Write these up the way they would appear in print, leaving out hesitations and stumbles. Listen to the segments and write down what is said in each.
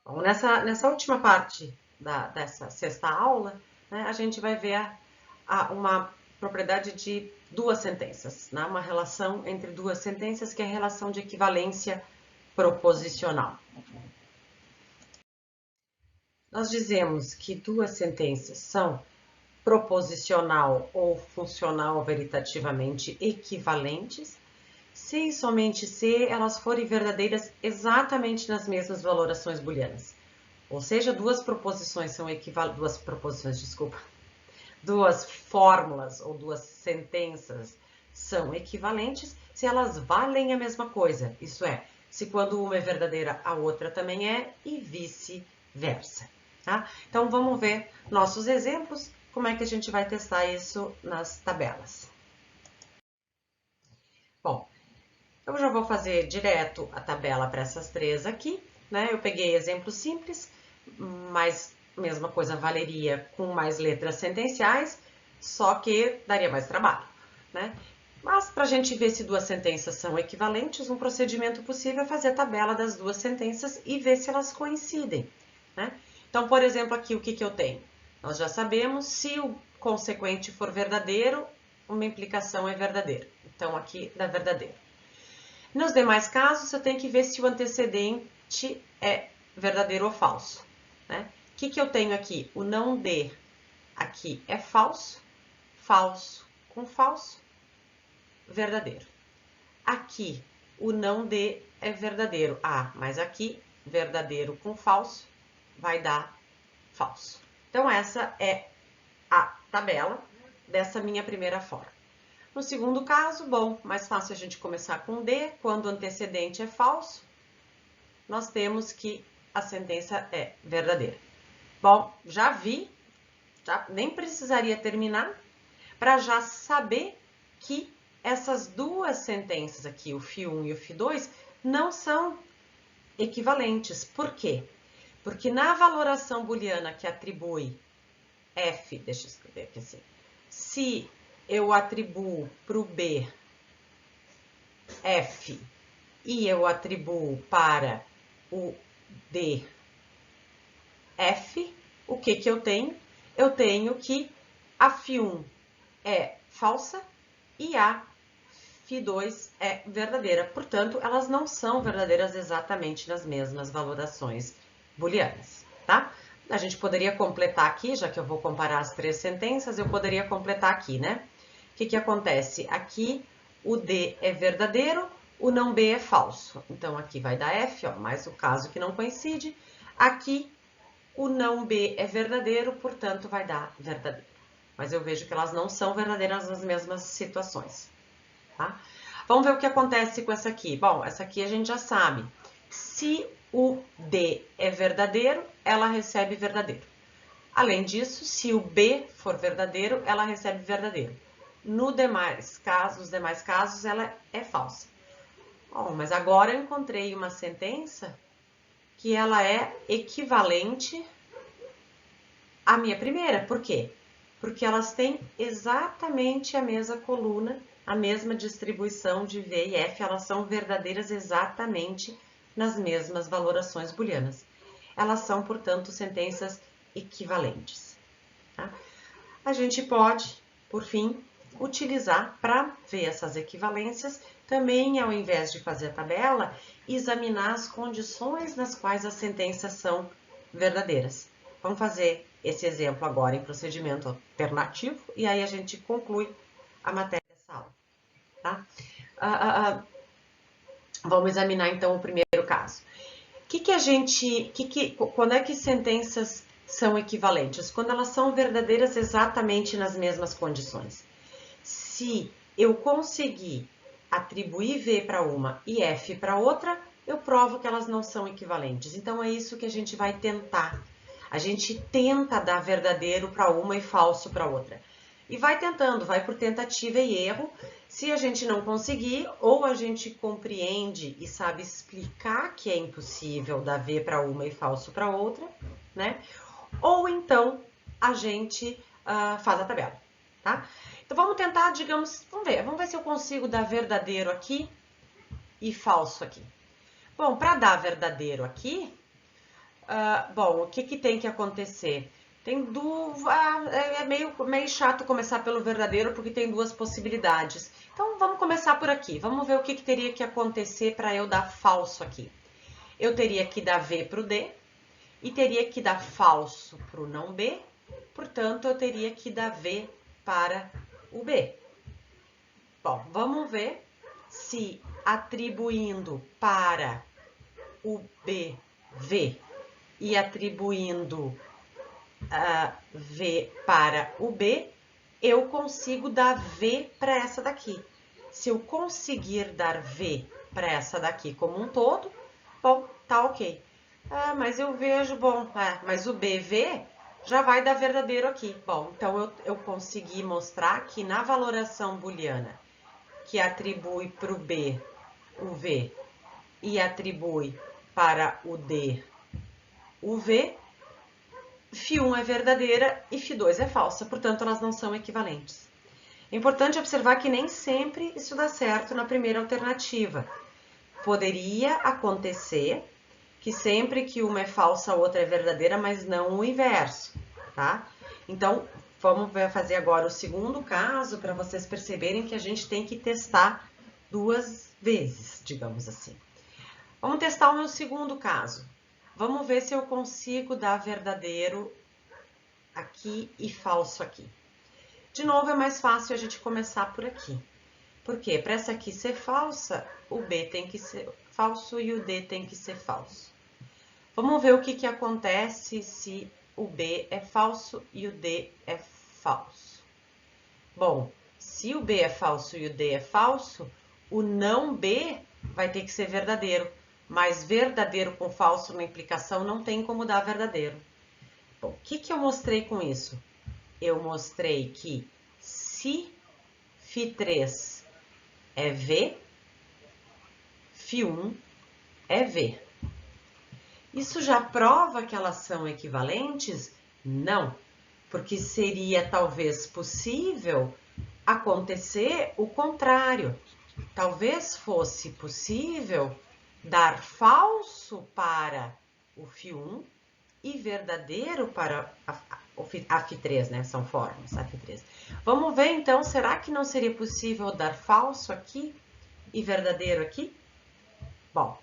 Bom, nessa última parte dessa sexta aula, né, a gente vai ver uma propriedade de duas sentenças, né, uma relação entre duas sentenças, que é a relação de equivalência proposicional. Nós dizemos que duas sentenças são proposicional ou funcional veritativamente equivalentes se e somente se elas forem verdadeiras exatamente nas mesmas valorações booleanas. Ou seja, duas fórmulas ou duas sentenças são equivalentes se elas valem a mesma coisa. Isso é, se quando uma é verdadeira, a outra também é, e vice-versa. Tá? Então, vamos ver nossos exemplos, como é que a gente vai testar isso nas tabelas. Bom, eu já vou fazer direto a tabela para essas três aqui, né? Eu peguei exemplos simples, mas a mesma coisa valeria com mais letras sentenciais, só que daria mais trabalho, né? Mas para a gente ver se duas sentenças são equivalentes, um procedimento possível é fazer a tabela das duas sentenças e ver se elas coincidem, né? Então, por exemplo, aqui o que eu tenho? Nós já sabemos, se o consequente for verdadeiro, uma implicação é verdadeira. Então, aqui dá verdadeiro. Nos demais casos, eu tenho que ver se o antecedente é verdadeiro ou falso, né? O que eu tenho aqui? O não de aqui é falso, falso com falso, verdadeiro. Aqui, o não de é verdadeiro. Mas aqui, verdadeiro com falso, vai dar falso. Então, essa é a tabela dessa minha primeira forma. No segundo caso, bom, mais fácil a gente começar com D. Quando o antecedente é falso, nós temos que a sentença é verdadeira. Bom, já vi, nem precisaria terminar, para já saber que essas duas sentenças aqui, o FI1 e o FI2, não são equivalentes. Por quê? Porque na valoração booleana que atribui F, deixa eu escrever aqui assim, se eu atribuo para o B F e eu atribuo para o D F, o que eu tenho? Eu tenho que a Φ1 é falsa e a Φ2 é verdadeira. Portanto, elas não são verdadeiras exatamente nas mesmas valorações booleanas, tá? A gente poderia completar aqui, já que eu vou comparar as três sentenças, eu poderia completar aqui, né? O que acontece? Aqui o D é verdadeiro, o não B é falso. Então, aqui vai dar F, ó, mais o caso que não coincide. Aqui, o não B é verdadeiro, portanto, vai dar verdadeiro. Mas eu vejo que elas não são verdadeiras nas mesmas situações, tá? Vamos ver o que acontece com essa aqui. Bom, essa aqui a gente já sabe. Se o D é verdadeiro, ela recebe verdadeiro. Além disso, se o B for verdadeiro, ela recebe verdadeiro. Nos demais casos, ela é falsa. Bom, mas agora eu encontrei uma sentença que ela é equivalente à minha primeira. Por quê? Porque elas têm exatamente a mesma coluna, a mesma distribuição de V e F, elas são verdadeiras exatamente nas mesmas valorações booleanas. Elas são, portanto, sentenças equivalentes. Tá? A gente pode, por fim, utilizar para ver essas equivalências, também ao invés de fazer a tabela, examinar as condições nas quais as sentenças são verdadeiras. Vamos fazer esse exemplo agora em procedimento alternativo e aí a gente conclui a matéria dessa aula. Tá? Vamos examinar então o primeiro caso. Quando é que sentenças são equivalentes? Quando elas são verdadeiras exatamente nas mesmas condições. Se eu conseguir atribuir V para uma e F para outra, eu provo que elas não são equivalentes. Então, é isso que a gente vai tentar. A gente tenta dar verdadeiro para uma e falso para outra. E vai tentando, vai por tentativa e erro. Se a gente não conseguir, ou a gente compreende e sabe explicar que é impossível dar V para uma e falso para outra, né? Ou então a gente faz a tabela, tá? Então, vamos tentar, digamos, vamos ver se eu consigo dar verdadeiro aqui e falso aqui. Bom, para dar verdadeiro aqui, Bom, o que tem que acontecer? É meio chato começar pelo verdadeiro, porque tem duas possibilidades. Então, vamos começar por aqui. Vamos ver o que teria que acontecer para eu dar falso aqui. Eu teria que dar V para o D e teria que dar falso para o não B. Portanto, eu teria que dar V para o B. Bom, vamos ver se atribuindo para o B, V, e atribuindo V para o B, eu consigo dar V para essa daqui. Se eu conseguir dar V para essa daqui como um todo, bom, tá ok. Mas eu vejo, bom, mas o BV já vai dar verdadeiro aqui. Bom, então eu consegui mostrar que na valoração booleana, que atribui para o B o V e atribui para o D o V, φ1 é verdadeira e φ2 é falsa, portanto, elas não são equivalentes. É importante observar que nem sempre isso dá certo na primeira alternativa. Poderia acontecer que sempre que uma é falsa, a outra é verdadeira, mas não o inverso, tá? Então, vamos fazer agora o segundo caso para vocês perceberem que a gente tem que testar duas vezes, digamos assim. Vamos testar o meu segundo caso. Vamos ver se eu consigo dar verdadeiro aqui e falso aqui. De novo, é mais fácil a gente começar por aqui. Por quê? Para essa aqui ser falsa, o B tem que ser falso e o D tem que ser falso. Vamos ver o que acontece se o B é falso e o D é falso. Bom, se o B é falso e o D é falso, o não B vai ter que ser verdadeiro. Mas verdadeiro com falso na implicação não tem como dar verdadeiro. Bom, o que eu mostrei com isso? Eu mostrei que se φ3 é V, φ1 é V. Isso já prova que elas são equivalentes? Não, porque seria talvez possível acontecer o contrário. Talvez fosse possível dar falso para o φ1 e verdadeiro para a φ3, né? São formas, a φ3. Vamos ver então, será que não seria possível dar falso aqui e verdadeiro aqui? Bom,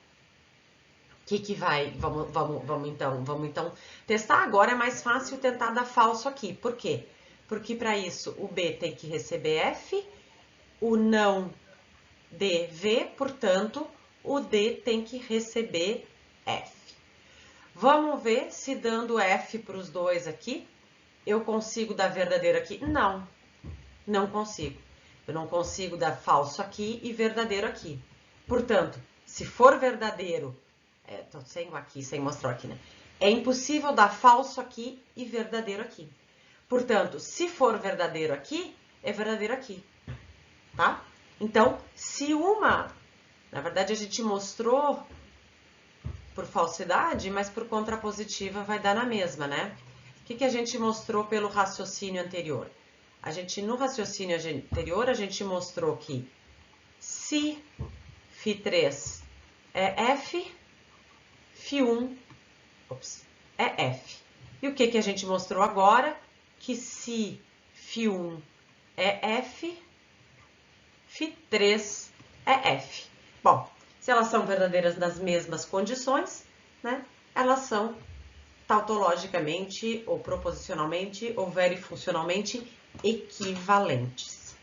vamos então testar. Agora é mais fácil tentar dar falso aqui. Por quê? Porque para isso o B tem que receber F, o não D, V, portanto, o D tem que receber F. Vamos ver se dando F para os dois aqui, eu consigo dar verdadeiro aqui? Não, não consigo. Eu não consigo dar falso aqui e verdadeiro aqui. Portanto, se for verdadeiro, tô sem mostrar aqui, né? É impossível dar falso aqui e verdadeiro aqui. Portanto, se for verdadeiro aqui, é verdadeiro aqui, tá? Então, se uma... Na verdade, a gente mostrou por falsidade, mas por contrapositiva vai dar na mesma, né? O que a gente mostrou pelo raciocínio anterior? No raciocínio anterior, a gente mostrou que se φ3 é F, φ1 é F. E o que a gente mostrou agora? Que se φ1 é F, φ3 é F. Bom, se elas são verdadeiras nas mesmas condições, né? Elas são tautologicamente, ou proposicionalmente, ou verifuncionalmente equivalentes.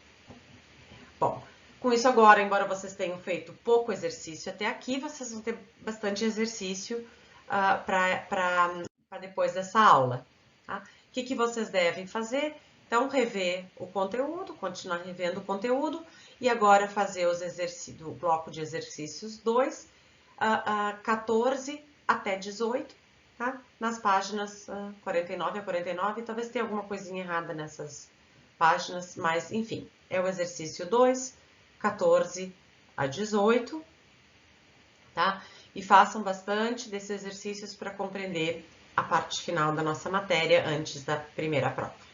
Bom, com isso agora, embora vocês tenham feito pouco exercício até aqui, vocês vão ter bastante exercício para depois dessa aula. Tá? O que vocês devem fazer? Então, rever o conteúdo, continuar revendo o conteúdo e agora fazer os exercícios do bloco de exercícios 2, 14 até 18, tá? Nas páginas 49 a 49, talvez tenha alguma coisinha errada nessas páginas, mas enfim, é o exercício 2, 14 a 18, tá? E façam bastante desses exercícios para compreender a parte final da nossa matéria antes da primeira prova.